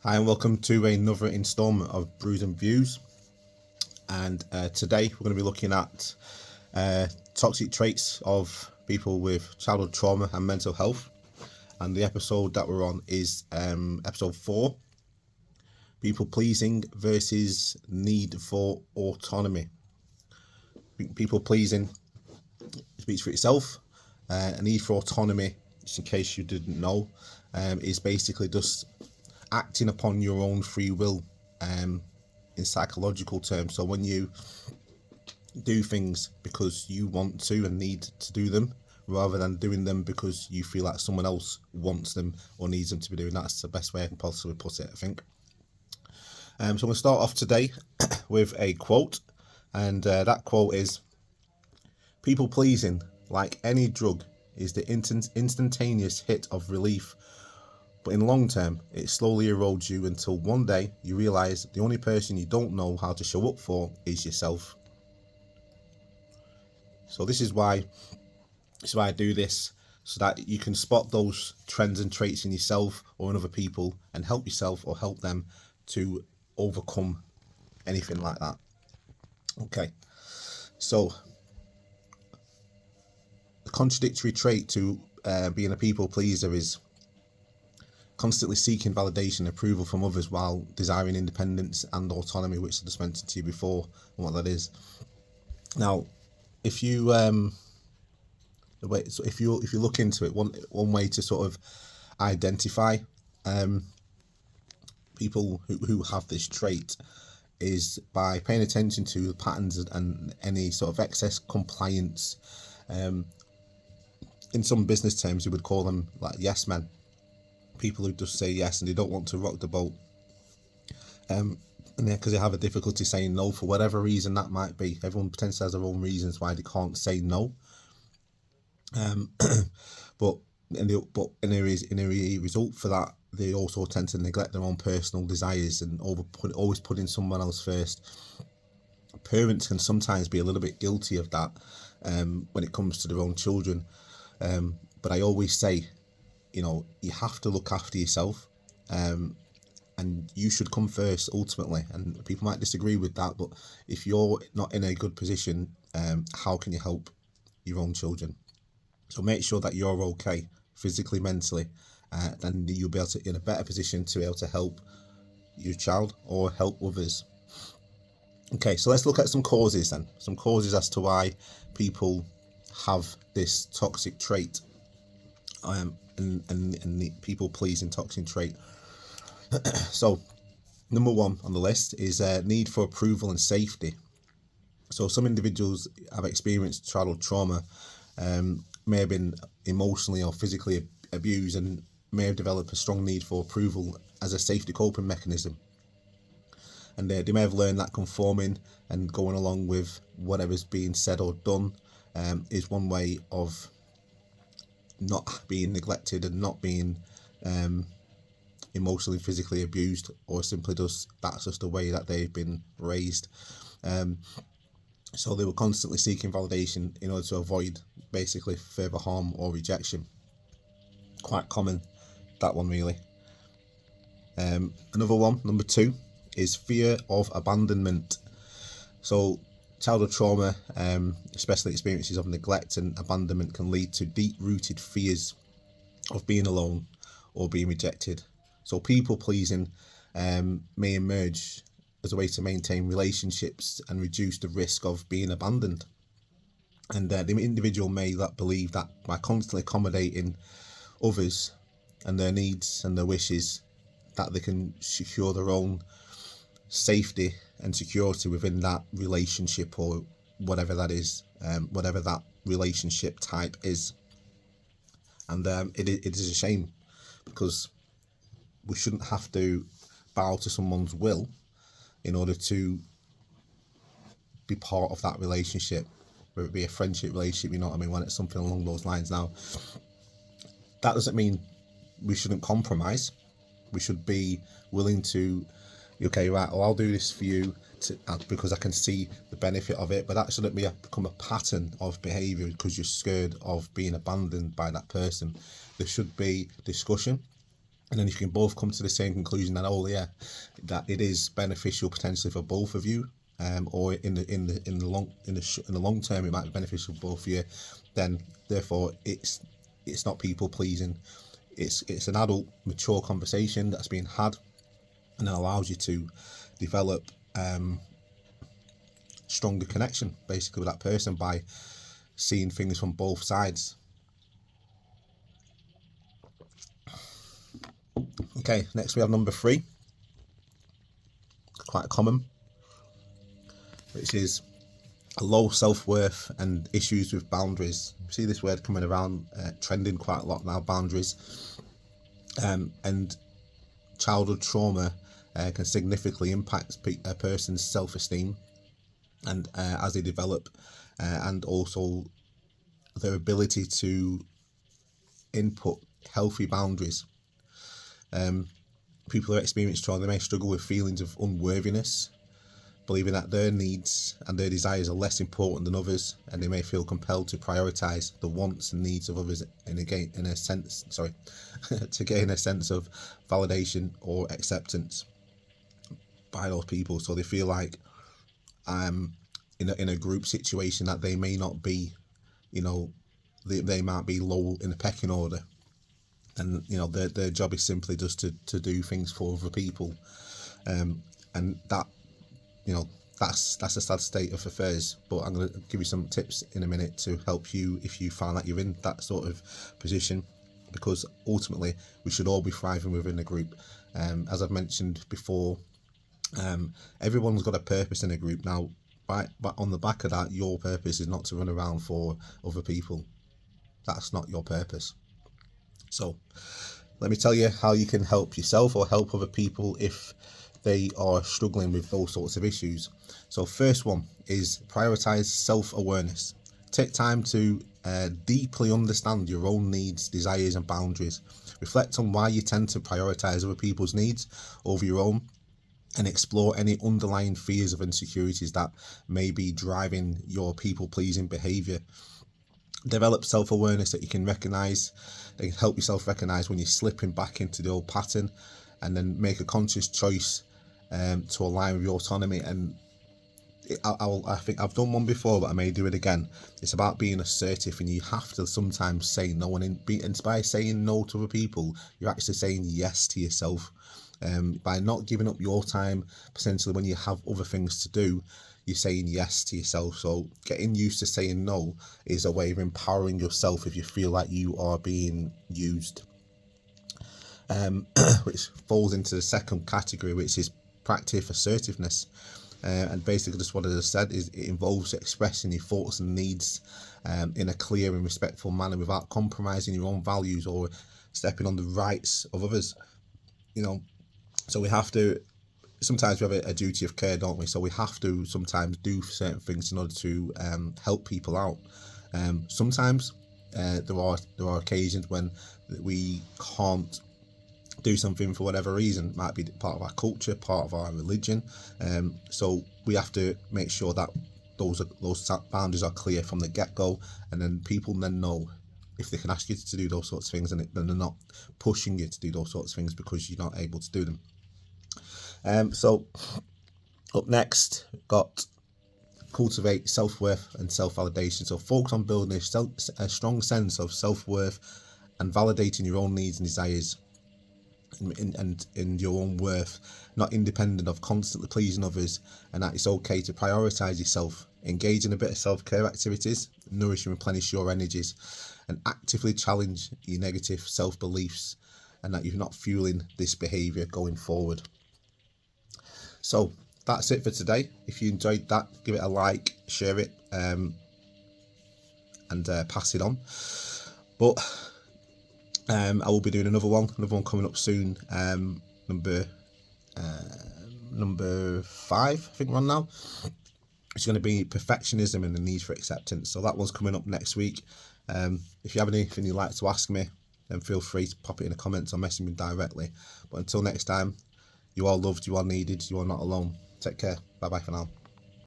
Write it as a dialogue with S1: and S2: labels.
S1: Hi and welcome to another instalment of Brews and Views. And today we're going to be looking at toxic traits of people with childhood trauma and mental health. And the episode that we're on is episode 4, people pleasing versus need for autonomy. People pleasing speaks for itself. A need for autonomy, just in case you didn't know, is basically just acting upon your own free will in psychological terms. So when you do things because you want to and need to do them, rather than doing them because you feel like someone else wants them or needs them to be doing, that's the best way I can possibly put it, I think. So I'm going to start off today with a quote, and that quote is, "People pleasing, like any drug, is the instantaneous hit of relief, but in long term, it slowly erodes you until one day you realise the only person you don't know how to show up for is yourself." So this is why I do this, so that you can spot those trends and traits in yourself or in other people and help yourself or help them to overcome anything like that. Okay, so the contradictory trait to being a people pleaser is constantly seeking validation and approval from others while desiring independence and autonomy, which I just mentioned to you before and what that is. Now, if you if you look into it, one way to sort of identify people who have this trait is by paying attention to the patterns and any sort of excess compliance. In some business terms, you would call them like yes men, people who just say yes and they don't want to rock the boat, and because they have a difficulty saying no for whatever reason that might be. Everyone potentially has their own reasons why they can't say no. But in a result for that, they also tend to neglect their own personal desires and always putting someone else first. Parents can sometimes be a little bit guilty of that when it comes to their own children. But I always say, you have to look after yourself, and you should come first ultimately. And people might disagree with that, but if you're not in a good position, how can you help your own children? So make sure that you're okay physically, mentally, then you'll be able to in a better position to be able to help your child or help others. Okay, so let's look at some causes then. Some causes as to why people have this toxic trait, and the people pleasing toxic trait. So number 1 on the list is need for approval and safety. So some individuals have experienced childhood trauma, may have been emotionally or physically abused, and may have developed a strong need for approval as a safety coping mechanism. And they may have learned that conforming and going along with whatever's being said or done is one way of not being neglected and not being emotionally, physically abused, or simply that's just the way that they've been raised. So they were constantly seeking validation in order to avoid basically further harm or rejection. Quite common, that one really. Another one, number 2, is fear of abandonment. So childhood trauma, especially experiences of neglect and abandonment, can lead to deep-rooted fears of being alone or being rejected. So people pleasing may emerge as a way to maintain relationships and reduce the risk of being abandoned. And the individual may believe that by constantly accommodating others and their needs and their wishes, that they can secure their own safety and security within that relationship or whatever that is, whatever that relationship type is. And it is a shame, because we shouldn't have to bow to someone's will in order to be part of that relationship, whether it be a friendship relationship, you know what I mean, when it's something along those lines. Now, that doesn't mean we shouldn't compromise. We should be willing to, okay, right, well, I'll do this for you because I can see the benefit of it, but that shouldn't become a pattern of behaviour because you're scared of being abandoned by that person. There should be discussion, And then if you can both come to the same conclusion that, oh yeah, that it is beneficial potentially for both of you, or in the long term it might be beneficial for both of you, then therefore it's not people pleasing. It's an adult, mature conversation that's being had, and it allows you to develop stronger connection basically with that person by seeing things from both sides. Okay, next we have number 3, quite common, which is a low self-worth and issues with boundaries. You see this word coming around, trending quite a lot now, boundaries. And childhood trauma can significantly impact a person's self-esteem, and as they develop, and also their ability to input healthy boundaries. People who experience trauma, they may struggle with feelings of unworthiness, believing that their needs and their desires are less important than others, and they may feel compelled to prioritize the wants and needs of others to gain a sense of validation or acceptance by those people. So they feel like in a group situation that they may not be, they might be low in the pecking order, and their job is simply just to do things for other people, and that that's a sad state of affairs. But I'm going to give you some tips in a minute to help you if you find that you're in that sort of position, because ultimately we should all be thriving within a group. As I've mentioned before, everyone's got a purpose in a group. Now, but on the back of that, your purpose is not to run around for other people. That's not your purpose. So let me tell you how you can help yourself or help other people if they are struggling with those sorts of issues. So first one is prioritize self-awareness. Take time to deeply understand your own needs, desires and boundaries. Reflect on why you tend to prioritize other people's needs over your own, and explore any underlying fears of insecurities that may be driving your people-pleasing behaviour. Develop self-awareness that you can recognise, that can help yourself recognise when you're slipping back into the old pattern, and then make a conscious choice to align with your autonomy. And I think I've done one before, but I may do it again. It's about being assertive, and you have to sometimes say no, and by saying no to other people, you're actually saying yes to yourself. By not giving up your time, potentially when you have other things to do, you're saying yes to yourself. So getting used to saying no is a way of empowering yourself if you feel like you are being used. Which falls into the second category, which is practice assertiveness. And basically just what I just said is it involves expressing your thoughts and needs in a clear and respectful manner without compromising your own values or stepping on the rights of others. So we have to, sometimes we have a duty of care, don't we? So we have to sometimes do certain things in order to help people out. Sometimes there are occasions when we can't do something for whatever reason. It might be part of our culture, part of our religion. So we have to make sure that those boundaries are clear from the get-go, and then people then know if they can ask you to do those sorts of things, and then they're not pushing you to do those sorts of things because you're not able to do them. So up next, we've got cultivate self-worth and self-validation. So focus on building a strong sense of self-worth and validating your own needs and desires, and in your own worth, not independent of constantly pleasing others, and that it's okay to prioritize yourself. Engage in a bit of self-care activities, nourish and replenish your energies, and actively challenge your negative self-beliefs, and that you're not fueling this behavior going forward. So that's it for today. If you enjoyed that, give it a like, share it, and pass it on. But I will be doing another one coming up soon. Number 5, I think we're on now. It's going to be perfectionism and the need for acceptance. So that one's coming up next week. If you have anything you'd like to ask me, then feel free to pop it in the comments or message me directly. But until next time, you are loved, you are needed, you are not alone. Take care. Bye bye for now.